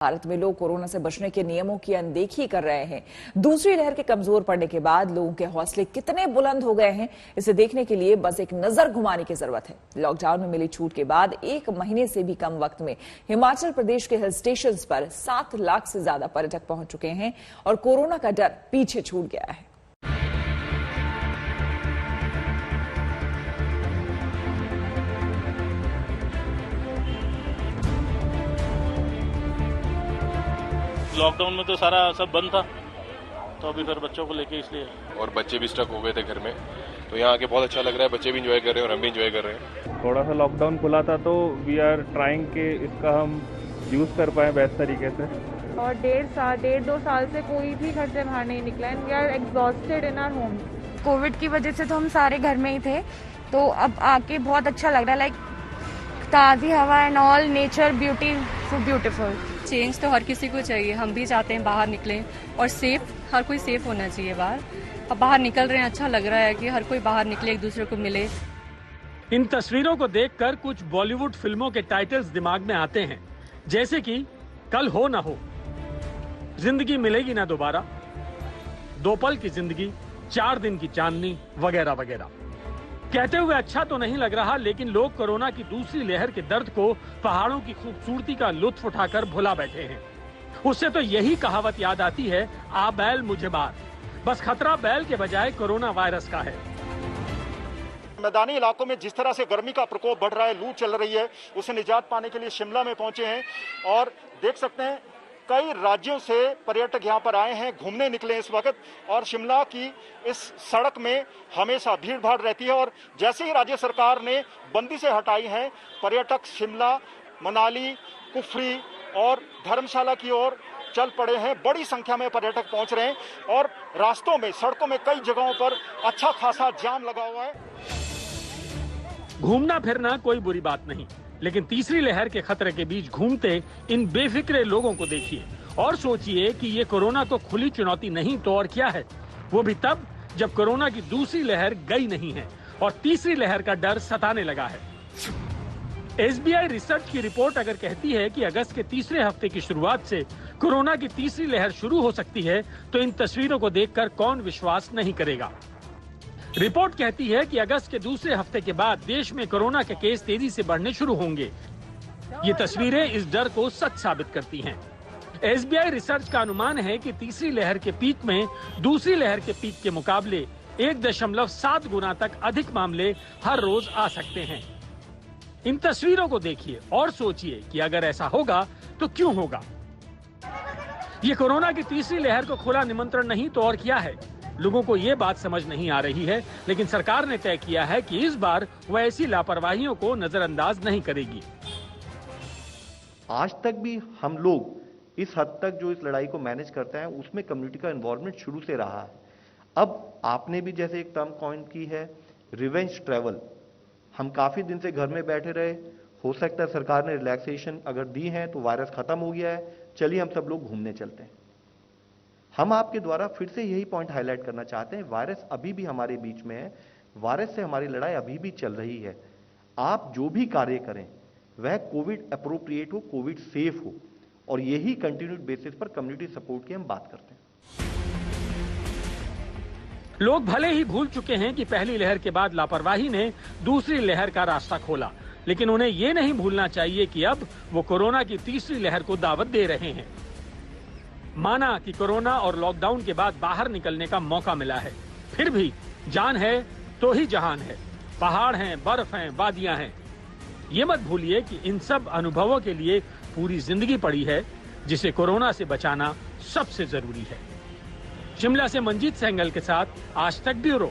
भारत में लोग कोरोना से बचने के नियमों की अनदेखी कर रहे हैं। दूसरी लहर के कमजोर पड़ने के बाद लोगों के हौसले कितने बुलंद हो गए हैं, इसे देखने के लिए बस एक नजर घुमाने की जरूरत है। लॉकडाउन में मिली छूट के बाद 1 महीने से भी कम वक्त में हिमाचल प्रदेश के हिल स्टेशन पर 7 लाख से ज्यादा पर्यटक पहुंच चुके हैं और कोरोना का डर पीछे छूट गया है। लॉकडाउन में तो सारा सब बंद था, तो अभी फिर बच्चों को लेके इसलिए, और बच्चे भी स्टक हो गए थे घर में, तो यहाँ आके बहुत अच्छा लग रहा है। बच्चे भी एंजॉय कर रहे हैं और हम भी एंजॉय कर रहे हैं। थोड़ा सा लॉकडाउन खुला था तो वी आर ट्राइंग के इसका हम यूज कर पाए बेस्ट तरीके से। और 1.5-2 साल से कोई भी घर से बाहर नहीं निकला है। We are exhausted in our home. Covid की वजह से तो हम सारे घर में ही थे, तो अब आके बहुत अच्छा लग रहा है। लाइक ताज़ी हवा and all nature beauty so beautiful. Change तो हर किसी को चाहिए, हम भी चाहते हैं बाहर निकलें और सेफ, हर कोई सेफ होना चाहिए बाहर। अब बाहर निकल रहे हैं, अच्छा लग रहा है कि हर कोई बाहर निकले, एक दूसरे को मिले। इन तस्वीरों को देखकर कुछ बॉलीवुड फिल्मों के टाइटल्स दिमाग में आते हैं, जैसे कि कल हो ना हो, जिंदगी मिलेगी ना दोबारा, 2 पल की जिंदगी, 4 दिन की चांदनी वगैरह वगैरह। कहते हुए अच्छा तो नहीं लग रहा, लेकिन लोग कोरोना की दूसरी लहर के दर्द को पहाड़ों की खूबसूरती का लुत्फ उठाकर भुला बैठे हैं। उससे तो यही कहावत याद आती है, आ बैल मुझे मार। बस खतरा बैल के बजाय कोरोना वायरस का है। मैदानी इलाकों में जिस तरह से गर्मी का प्रकोप बढ़ रहा है, लू चल रही है, उसे निजात पाने के लिए शिमला में पहुंचे हैं और देख सकते हैं कई राज्यों से पर्यटक यहां पर आए हैं, घूमने निकले इस वक्त। और शिमला की इस सड़क में हमेशा भीड़ भाड़ रहती है और जैसे ही राज्य सरकार ने बंदी से हटाई है, पर्यटक शिमला, मनाली, कुफरी और धर्मशाला की ओर चल पड़े हैं। बड़ी संख्या में पर्यटक पहुंच रहे हैं और रास्तों में, सड़कों में कई जगहों पर अच्छा खासा जाम लगा हुआ है। घूमना फिरना कोई बुरी बात नहीं, लेकिन तीसरी लहर के खतरे के बीच घूमते इन बेफिक्रे लोगों को देखिए और सोचिए कि ये कोरोना को खुली चुनौती नहीं तो और क्या है। वो भी तब जब कोरोना की दूसरी लहर गई नहीं है और तीसरी लहर का डर सताने लगा है। SBI रिसर्च की रिपोर्ट अगर कहती है कि अगस्त के तीसरे हफ्ते की शुरुआत से कोरोना की तीसरी लहर शुरू हो सकती है, तो इन तस्वीरों को देखकर कौन विश्वास नहीं करेगा। रिपोर्ट कहती है कि अगस्त के दूसरे हफ्ते के बाद देश में कोरोना के केस तेजी से बढ़ने शुरू होंगे। ये तस्वीरें इस डर को सच साबित करती हैं। SBI रिसर्च का अनुमान है कि तीसरी लहर के पीक में दूसरी लहर के पीक के मुकाबले 1.7 गुना तक अधिक मामले हर रोज आ सकते हैं। इन तस्वीरों को देखिए और सोचिए कि अगर ऐसा होगा तो क्यों होगा। ये कोरोना की तीसरी लहर को खुला निमंत्रण नहीं तो और क्या है। लोगों को ये बात समझ नहीं आ रही है, लेकिन सरकार ने तय किया है कि इस बार वह ऐसी लापरवाहियों को नजरअंदाज नहीं करेगी। आज तक भी हम लोग इस हद तक जो इस लड़ाई को मैनेज करते हैं, उसमें कम्युनिटी का इन्वॉल्वमेंट शुरू से रहा है। अब आपने भी जैसे एक टर्म कॉइन की है, रिवेंज ट्रैवल। हम काफी दिन से घर में बैठे रहे, हो सकता है सरकार ने रिलैक्सेशन अगर दी है तो वायरस खत्म हो गया है, चलिए हम सब लोग घूमने चलते हैं। हम आपके द्वारा फिर से यही पॉइंट हाईलाइट करना चाहते हैं, वायरस अभी भी हमारे बीच में है, वायरस से हमारी लड़ाई अभी भी चल रही है। आप जो भी कार्य करें वह कोविड अप्रोप्रिएट हो, कोविड सेफ हो, और यही कंटिन्यूड बेसिस पर कम्युनिटी सपोर्ट की हम बात करते हैं। लोग भले ही भूल चुके हैं कि पहली लहर के बाद लापरवाही ने दूसरी लहर का रास्ता खोला, लेकिन उन्हें ये नहीं भूलना चाहिए कि अब वो कोरोना की तीसरी लहर को दावत दे रहे हैं। माना कि कोरोना और लॉकडाउन के बाद बाहर निकलने का मौका मिला है, फिर भी जान है तो ही जहान है। पहाड़ हैं, बर्फ हैं, वादियां हैं। ये मत भूलिए कि इन सब अनुभवों के लिए पूरी जिंदगी पड़ी है, जिसे कोरोना से बचाना सबसे जरूरी है। शिमला से मंजीत सेंगल के साथ आज तक ब्यूरो।